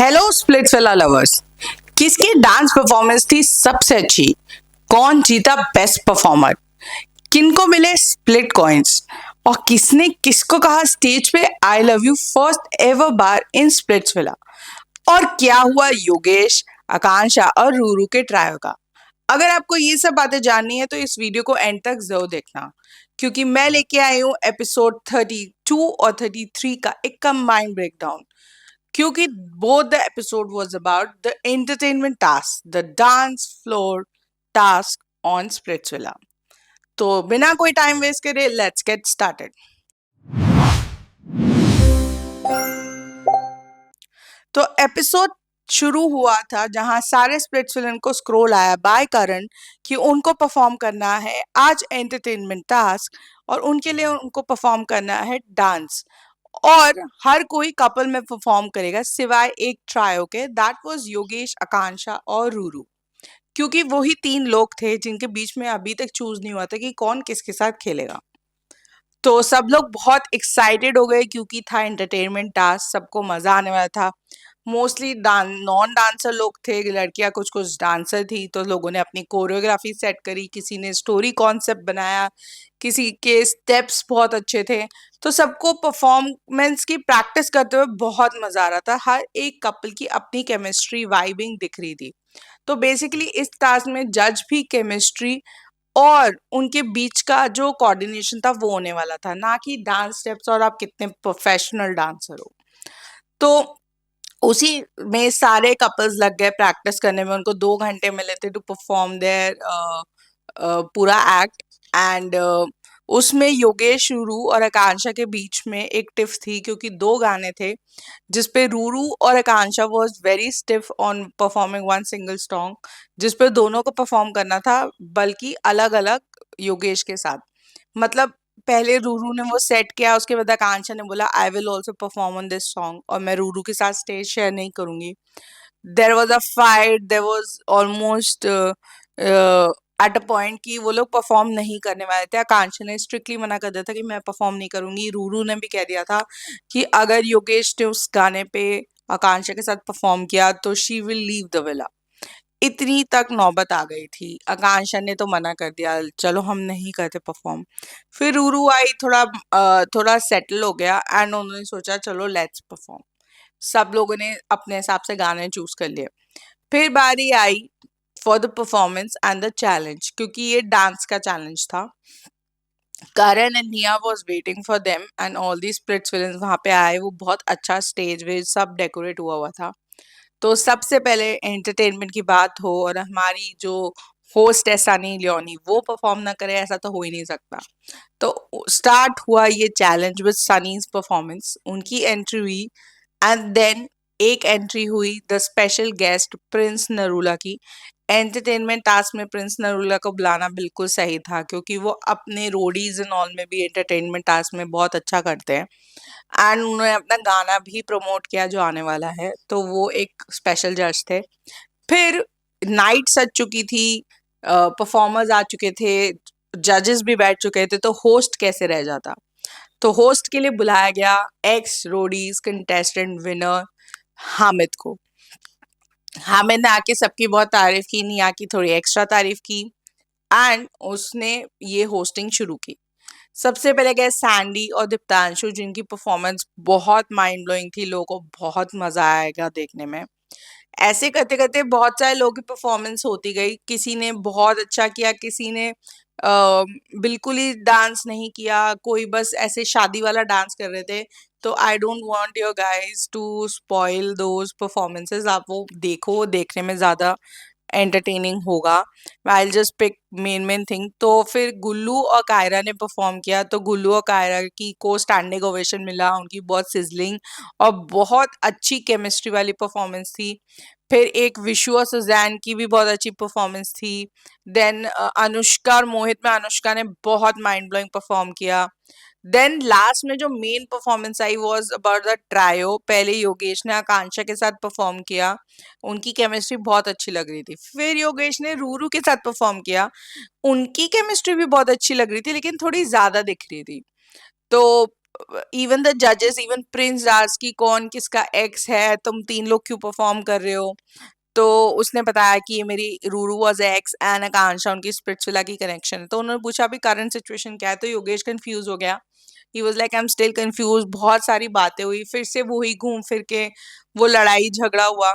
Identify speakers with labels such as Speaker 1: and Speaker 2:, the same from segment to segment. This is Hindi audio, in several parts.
Speaker 1: Hello Splitsvilla lovers. किसकी डांस परफॉर्मेंस थी सबसे अच्छी? कौन जीता बेस्ट परफॉर्मर? किनको मिले स्प्लिट कॉइंस? और किसने किसको कहा स्टेज पे आई love you first ever bar in Splitsvilla? और क्या हुआ योगेश, आकांक्षा और रूरू के ट्रायो का? अगर आपको ये सब बातें जाननी है तो इस वीडियो को एंड तक जरूर देखना, क्योंकि मैं लेके आई हूँ एपिसोड 32 और 33 का एक कंबाइंड ब्रेकडाउन। क्योंकि both the episode was about the entertainment task, the dance floor task on Splitsvilla. तो बिना कोई टाइम वेस्ट करे लेट्स गेट स्टार्टेड। तो एपिसोड शुरू हुआ था जहां सारे स्प्लिट्सविलन को स्क्रोल आया बाय करण कि उनको परफॉर्म करना है आज एंटरटेनमेंट टास्क, और उनके लिए उनको परफॉर्म करना है डांस। और हर कोई कपल में परफॉर्म करेगा सिवाय एक ट्रायो के, दैट वाज योगेश, आकांक्षा और रूरू। क्योंकि वही तीन लोग थे जिनके बीच में अभी तक चूज नहीं हुआ था कि कौन किसके साथ खेलेगा। तो सब लोग बहुत एक्साइटेड हो गए क्योंकि था एंटरटेनमेंट टास्क, सबको मजा आने वाला था। मोस्टली नॉन डांसर लोग थे, लड़कियां कुछ कुछ डांसर थी, तो लोगों ने अपनी कोरियोग्राफी सेट करी, किसी ने स्टोरी कॉन्सेप्ट बनाया, किसी के स्टेप्स बहुत अच्छे थे। तो सबको परफॉर्मेंस की प्रैक्टिस करते हुए बहुत मजा आ रहा था। हर एक कपल की अपनी केमिस्ट्री वाइबिंग दिख रही थी। तो बेसिकली इस टास्क में जज भी केमिस्ट्री और उनके बीच का जो कोऑर्डिनेशन था वो होने वाला था, ना कि डांस स्टेप्स और आप कितने प्रोफेशनल डांसर हो। तो उसी में सारे कपल्स लग गए प्रैक्टिस करने में। उनको 2 घंटे मिले थे टू परफॉर्म देयर पूरा एक्ट। एंड उसमें योगेश, रूरू और आकांक्षा के बीच में एक टिफ थी, क्योंकि 2 गाने थे जिसपे रूरू और Akanksha was very stiff on performing one single song, जिसपे दोनों को परफॉर्म करना था, बल्कि अलग अलग योगेश के साथ। मतलब पहले रूरू ने वो सेट किया, उसके बाद आकांक्षा ने बोला I will also perform on this song, और मैं रूरू के साथ स्टेज शेयर नहीं करूंगी। There was a fight, there was almost at a point कि वो लोग परफॉर्म नहीं करने वाले थे। आकांक्षा ने स्ट्रिक्टली मना कर दिया था कि मैं परफॉर्म नहीं करूंगी। रूरू ने भी कह दिया था कि अगर योगेश ने उस गाने पे आकांक्षा के साथ परफॉर्म किया तो she will leave the villa. इतनी तक नौबत आ गई थी। आकांक्षा ने तो मना कर दिया, चलो हम नहीं करते परफॉर्म। फिर रूरू आई, थोड़ा सेटल हो गया एंड उन्होंने सोचा चलो लेट्स परफॉर्म। सब लोगों ने अपने हिसाब से गाने चूज कर लिए। फिर बारी आई for the performance and the challenge, क्योंकि ये डांस का चैलेंज था। Karan and Nia was waiting for them and all the splitsvillains वहां पे आए। वो बहुत अच्छा स्टेज वेज सब डेकोरेट हुआ हुआ था। तो सबसे पहले एंटरटेनमेंट की बात हो और हमारी जो होस्ट है सनी लियोनी, वो परफॉर्म ना करे ऐसा तो हो ही नहीं सकता। तो स्टार्ट हुआ ये चैलेंज विद सनीज परफॉर्मेंस। उनकी एंट्री हुई एंड देन एक एंट्री हुई the special guest Prince Narula की। एंटरटेनमेंट टास्क में प्रिंस नरूला को बुलाना बिल्कुल सही था, क्योंकि वो अपने रोडीज एंड ऑल में भी एंटरटेनमेंट टास्क में बहुत अच्छा करते हैं। एंड उन्होंने अपना गाना भी प्रमोट किया जो आने वाला है, तो वो एक स्पेशल जज थे। फिर नाइट सज चुकी थी, परफॉर्मर्स आ चुके थे, जजेस भी बैठ चुके थे, तो होस्ट कैसे रह जाता? तो होस्ट के लिए बुलाया गया x Roadies contestant winner Hamid को। हामिद ने आके सबकी बहुत तारीफ की, निया की थोड़ी एक्स्ट्रा तारीफ की एंड उसने ये होस्टिंग शुरू की। सबसे पहले गए सैंडी और दीप्तांशु, जिनकी परफॉर्मेंस बहुत माइंड ब्लोइंग थी, लोगों को बहुत मजा आएगा देखने में। ऐसे करते करते बहुत सारे लोगों की परफॉर्मेंस होती गई। किसी ने बहुत अच्छा किया, किसी ने बिल्कुल ही डांस नहीं किया, कोई बस ऐसे शादी वाला डांस कर रहे थे। तो I don't want your guys to spoil those performances. आप वो देखो, वो देखने में ज्यादा एंटरटेनिंग होगा। I just pick main thing. तो फिर गुल्लू और कायरा ने परफॉर्म किया, तो गुल्लू और कायरा की को स्टैंडिंग ओवेशन मिला। उनकी बहुत सिजलिंग और बहुत अच्छी केमिस्ट्री वाली परफॉर्मेंस थी। फिर एक विशु और सुजैन की भी बहुत अच्छी परफॉर्मेंस थी। देन अनुष्का और मोहित में अनुष्का ने बहुत माइंड ब्लोइंग परफॉर्म किया। देन लास्ट में जो main performance I was about the trio. पहले योगेश ने आकांक्षा के साथ परफॉर्म किया, उनकी केमिस्ट्री बहुत अच्छी लग रही थी। फिर योगेश ने रूरू के साथ परफॉर्म किया, उनकी केमिस्ट्री भी बहुत अच्छी लग रही थी, लेकिन थोड़ी ज्यादा दिख रही थी। तो इवन द जजेस, इवन प्रिंस राज की कौन किसका एक्स है, तुम तीन लोग क्यों परफॉर्म कर रहे हो। तो उसने बताया कि ये मेरी रूरू वाज एक्स एंड आकांक्षा उनकी स्पिरिट्सविला की कनेक्शन है। तो उन्होंने पूछा अभी करंट सिचुएशन क्या है, तो योगेश कंफ्यूज हो गया। He was like I am still confuse. बहुत सारी बातें हुई, फिर से वही घूम फिर के वो लड़ाई झगड़ा हुआ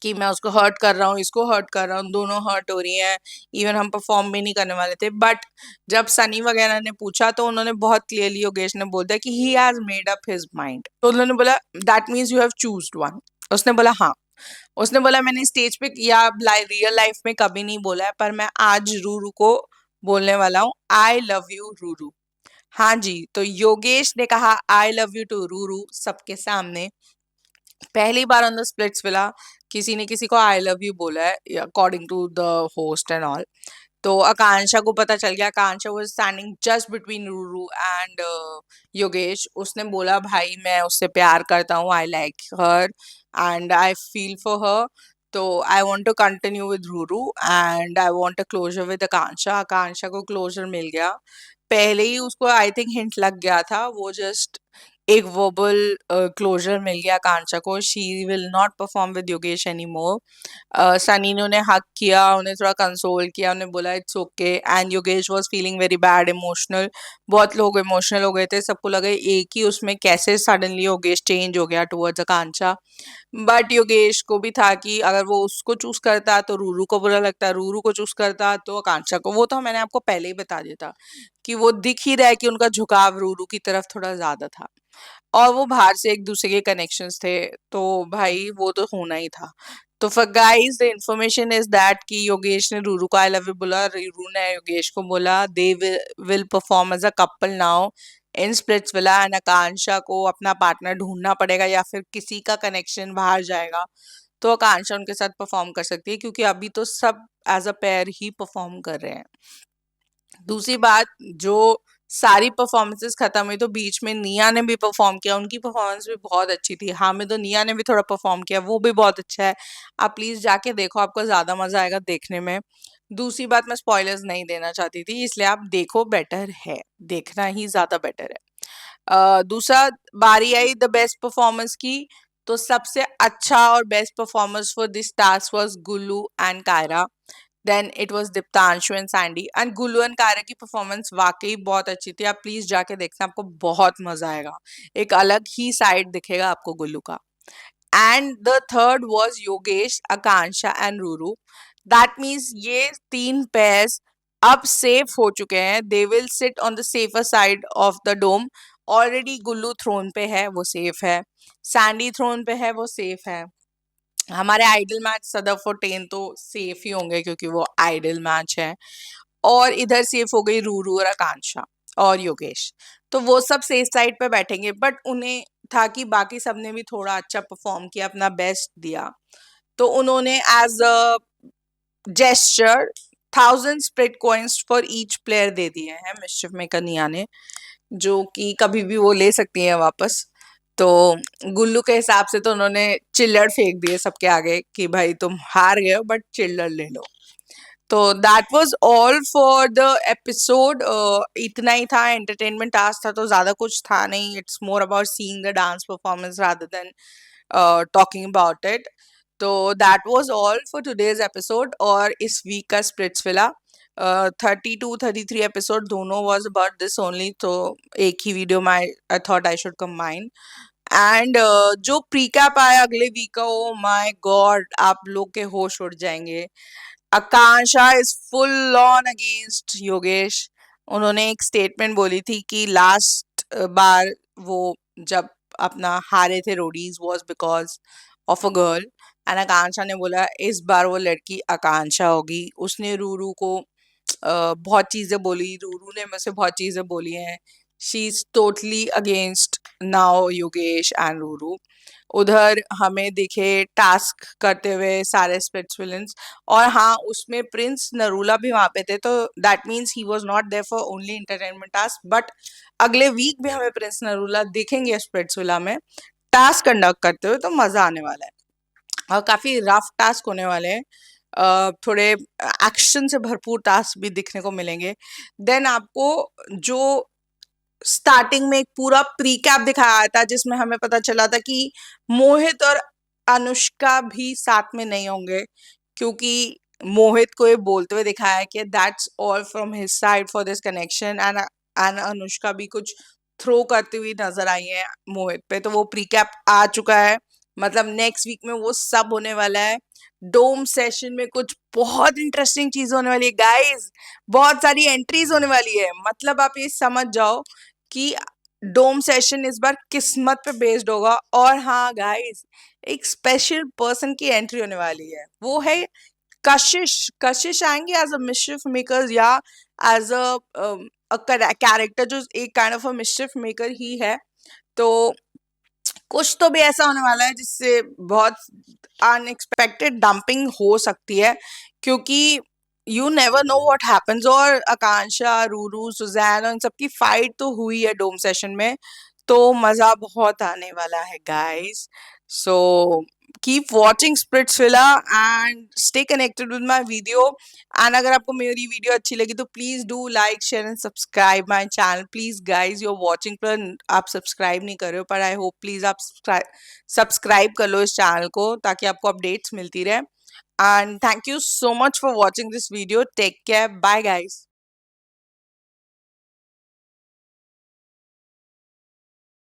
Speaker 1: कि मैं उसको हर्ट कर रहा हूँ, इसको हर्ट कर रहा हूँ, दोनों हर्ट हो रही हैं। इवन हम परफॉर्म भी नहीं करने वाले थे, बट जब सनी वगैरह ने पूछा तो उन्होंने बहुत क्लियरली योगेश ने बोल दिया कि he has made up his mind. तो उन्होंने बोला that means you have chosen one. उसने बोला हाँ। उसने बोला मैंने स्टेज पे या रियल लाइफ में कभी नहीं बोला है, पर मैं आज रूरू को बोलने वाला हूँ, आई लव यू रूरू। हाँ जी, तो योगेश ने कहा I love you to Ruru सबके सामने। पहली बार ऑन द स्प्लिट्स विला किसी ने किसी को आई लव यू बोला है according to the host and all. तो आकांक्षा को पता चल गया। Akanksha was standing just between Ruru and Yogesh. उसने बोला भाई मैं उससे प्यार करता हूँ, I like her and I feel for her. तो I want to continue with Ruru and I want a closure with Akanksha. Akanksha को क्लोजर मिल गया। पहले ही उसको आई थिंक हिंट लग गया था, वो जस्ट एक वर्बल क्लोजर मिल गया आकांक्षा को। She will not perform with Yogesh any more. Sunny ने उन्हें हक किया, उन्हें थोड़ा कंसोल किया, उन्हें बोला it's okay and Yogesh was feeling very bad, emotional. बहुत लोग इमोशनल हो गए थे, सबको लगा एक ही उसमें कैसे सडनली योगेश चेंज हो गया टुवर्ड्स आकांक्षा। बट योगेश को भी था कि अगर वो उसको चूज करता तो रूरू को बुरा लगता, रूरू को चूज करता तो आकांक्षा को। वो तो मैंने आपको पहले ही बता दिया था कि वो दिख ही रहा है कि उनका झुकाव रूरू की तरफ थोड़ा ज्यादा था और वो बाहर से एक दूसरे के कनेक्शंस थे, तो भाई वो तो होना ही था। तो for guys the information is that कि योगेश ने रूरू को आई लव यू बोला, रूरू ने योगेश को बोला they will perform as a couple now in Splitsvilla and Akanksha को अपना पार्टनर ढूंढना पड़ेगा या फिर किसी का कनेक्शन बाहर जाएगा तो आकांक्षा उनके साथ परफॉर्म कर सकती है, क्योंकि अभी तो सब एज अ पेयर ही परफॉर्म कर रहे हैं। दूसरी बात, जो सारी परफॉर्मेंसेस खत्म हुई तो बीच में निया ने भी परफॉर्म किया, उनकी परफॉर्मेंस भी बहुत अच्छी थी। हाँ में तो निया ने भी थोड़ा परफॉर्म किया, वो भी बहुत अच्छा है। आप प्लीज जाके देखो, आपको ज्यादा मजा आएगा देखने में। दूसरी बात, मैं स्पॉयलर्स नहीं देना चाहती थी, इसलिए आप देखो, बेटर है, देखना ही ज्यादा बेटर है। दूसरा, बारी आई द बेस्ट परफॉर्मेंस की। तो सबसे अच्छा और best performance for this task was Gullu and Kyra. Then it was Diptanshu and Sandy. And Gullu and Kyra की परफॉर्मेंस वाकई बहुत अच्छी थी, आप प्लीज जाके देखना, आपको बहुत मजा आएगा। एक अलग ही साइड दिखेगा आपको गुल्लू का। And the third was Yogesh, Akanksha and Ruru. That means ये तीन पेयर्स अब सेफ हो चुके हैं, they will sit on the safer side of the dome. Already Gullu throne पे है, वो सेफ है। सैंडी थ्रोन पे है, वो सेफ है। हमारे आइडल मैच सदफ और टेन तो सेफ ही होंगे क्योंकि वो आइडल मैच है। और इधर सेफ हो गई रूरू और आकांक्षा और योगेश। तो वो सब सेफ साइड पे बैठेंगे, बट उन्हें था कि बाकी सबने भी थोड़ा अच्छा परफॉर्म किया, अपना बेस्ट दिया, तो उन्होंने as a gesture 1000 spread coins for each player दे दिए हैं मिस्चिफ मेकर निया ने, जो कि कभी भी वो ले सकती हैं वापस। तो गुल्लू के हिसाब से तो उन्होंने चिल्लड़ फेंक दिए सबके आगे कि भाई तुम हार गए हो बट चिल्लड़ ले लो। तो that was all for the episode. इतना ही था, एंटरटेनमेंट टास्क था तो ज्यादा कुछ था नहीं। It's more about seeing the dance performance rather than talking about it. तो that was all for today's episode और इस वीक का स्प्लिट्सविला। 32 33 एपिसोड दोनों वाज अबाउट दिस ओनली, तो एक ही वीडियो में I thought I should combine. And जो प्रीकैप आया अगले वीक का, ओ माय गॉड, आप लोग के होश उड़ जाएंगे। Akanksha is full on against Yogesh. उन्होंने एक स्टेटमेंट बोली थी कि लास्ट बार वो जब अपना हारे थे Roadies was because of a girl. And Akanksha ने बोला इस बार वो लड़की आकांक्षा होगी। उसने रूरू को बहुत चीजें बोली, रूरू ने मुझसे बहुत चीजें बोली हैं। She is totally against now Yogesh and Ruru. उधर हमें दिखे टास्क करते हुए सारे स्पिरिट्स विलन्स, और हाँ उसमें प्रिंस नरूला भी वहां पे थे, तो that means he was not there for only entertainment task, but अगले वीक भी हमें प्रिंस नरूला दिखेंगे स्पिरिट्स विला में टास्क कंडक्ट करते हुए, तो मजा आने वाला है और काफी रफ टास्क होने वाले हैं। थोड़े एक्शन से भरपूर टास्क भी दिखने को मिलेंगे। देन आपको जो स्टार्टिंग में एक पूरा प्री कैप दिखाया था जिसमें हमें पता चला था कि मोहित और अनुष्का भी साथ में नहीं होंगे, क्योंकि मोहित को ये बोलते हुए दिखाया है कि that's all from his side for this connection, and Anushka भी कुछ थ्रो करती हुई नजर आई है मोहित पे। तो वो प्री कैप आ चुका है, मतलब नेक्स्ट वीक में वो सब होने वाला है। डोम सेशन में कुछ बहुत इंटरेस्टिंग चीज होने वाली है गाइस, बहुत सारी एंट्रीज होने वाली है। मतलब आप ये समझ जाओ कि डोम सेशन इस बार किस्मत पे बेस्ड होगा। और हाँ गाइस, एक स्पेशल पर्सन की एंट्री होने वाली है, वो है कशिश। कशिश आएंगे एज अ मिस्chiफ मेकर, या एज अ कैरेक्टर जो एक kind of a mischief maker ही है। तो कुछ तो भी ऐसा होने वाला है जिससे बहुत अनएक्सपेक्टेड डंपिंग हो सकती है, क्योंकि you never know what happens. और आकांक्षा, रूरू, सुजैन और इन सबकी फाइट तो हुई है डोम सेशन में, तो मजा बहुत आने वाला है guys. So keep watching Splitsvilla and stay connected with my video. And अगर आपको मेरी वीडियो अच्छी लगी तो please do like, share and subscribe my channel. Please guys, you are watching पर आप सब्सक्राइब नहीं कर रहे हो, पर आई होप प्लीज आप सब्सक्राइब कर लो इस चैनल को, ताकि आपको अपडेट्स मिलती रहे। And thank you so much for watching this video. Take care. Bye guys.